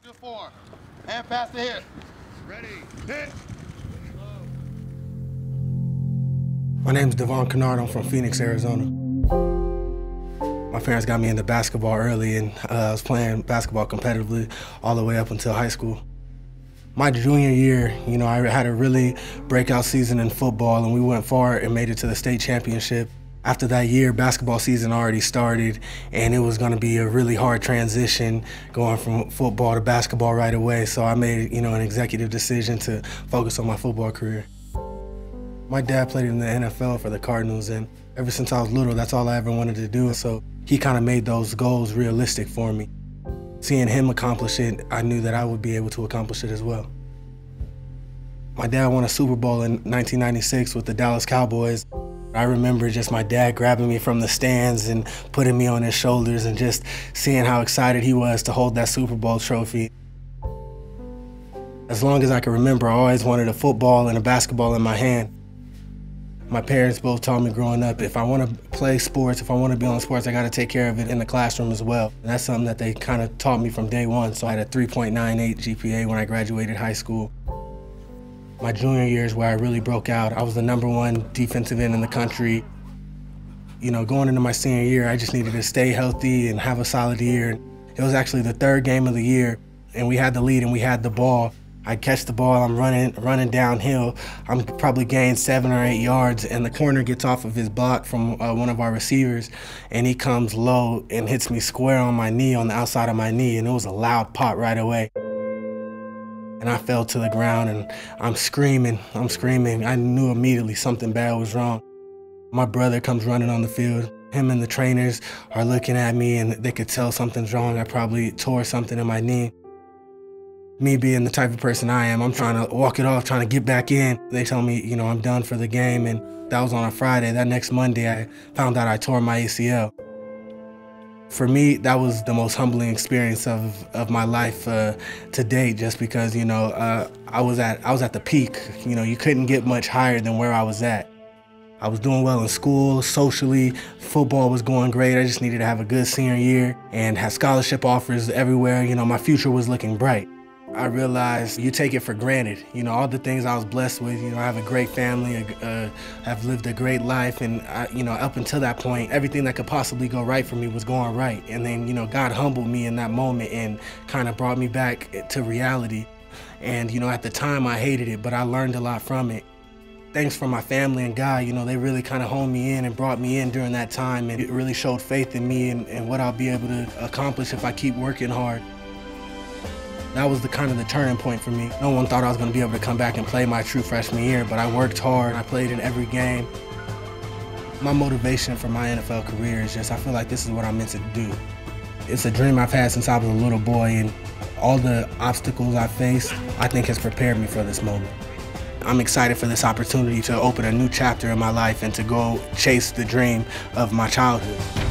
Good form. And pass the hit. Ready, hit. My name's Devon Kennard. I'm from Phoenix, Arizona. My parents got me into basketball early, and I was playing basketball competitively all the way up until high school. My junior year, I had a really breakout season in football, and we went far and made it to the state championship. After that year, basketball season already started, and it was going to be a really hard transition going from football to basketball right away. So I made, an executive decision to focus on my football career. My dad played in the NFL for the Cardinals, and ever since I was little, that's all I ever wanted to do. So he kind of made those goals realistic for me. Seeing him accomplish it, I knew that I would be able to accomplish it as well. My dad won a Super Bowl in 1996 with the Dallas Cowboys. I remember just my dad grabbing me from the stands and putting me on his shoulders and just seeing how excited he was to hold that Super Bowl trophy. As long as I can remember, I always wanted a football and a basketball in my hand. My parents both taught me growing up, if I want to play sports, if I want to be on sports, I got to take care of it in the classroom as well. And that's something that they kind of taught me from day one. So I had a 3.98 GPA when I graduated high school. My junior year is where I really broke out. I was the #1 defensive end in the country. Going into my senior year, I just needed to stay healthy and have a solid year. It was actually the 3rd game of the year, and we had the lead and we had the ball. I catch the ball, I'm running downhill. I'm probably gained 7 or 8 yards, and the corner gets off of his block from one of our receivers, and he comes low and hits me square on my knee, on the outside of my knee, and it was a loud pop right away. And I fell to the ground, and I'm screaming. I knew immediately something bad was wrong. My brother comes running on the field. Him and the trainers are looking at me, and they could tell something's wrong. I probably tore something in my knee. Me being the type of person I am, I'm trying to walk it off, trying to get back in. They tell me, I'm done for the game, and that was on a Friday. That next Monday, I found out I tore my ACL. For me, that was the most humbling experience of my life to date, just because, I was at the peak. You couldn't get much higher than where I was at. I was doing well in school, socially, football was going great. I just needed to have a good senior year and had scholarship offers everywhere. My future was looking bright. I realized you take it for granted. All the things I was blessed with. I have a great family, I've lived a great life, and up until that point, everything that could possibly go right for me was going right. And then, God humbled me in that moment and kind of brought me back to reality. And, at the time I hated it, but I learned a lot from it. Thanks for my family and God, they really kind of honed me in and brought me in during that time, and it really showed faith in me and what I'll be able to accomplish if I keep working hard. That was the turning point for me. No one thought I was going to be able to come back and play my true freshman year, but I worked hard. I played in every game. My motivation for my NFL career is just, I feel like this is what I'm meant to do. It's a dream I've had since I was a little boy, and all the obstacles I faced, I think has prepared me for this moment. I'm excited for this opportunity to open a new chapter in my life and to go chase the dream of my childhood.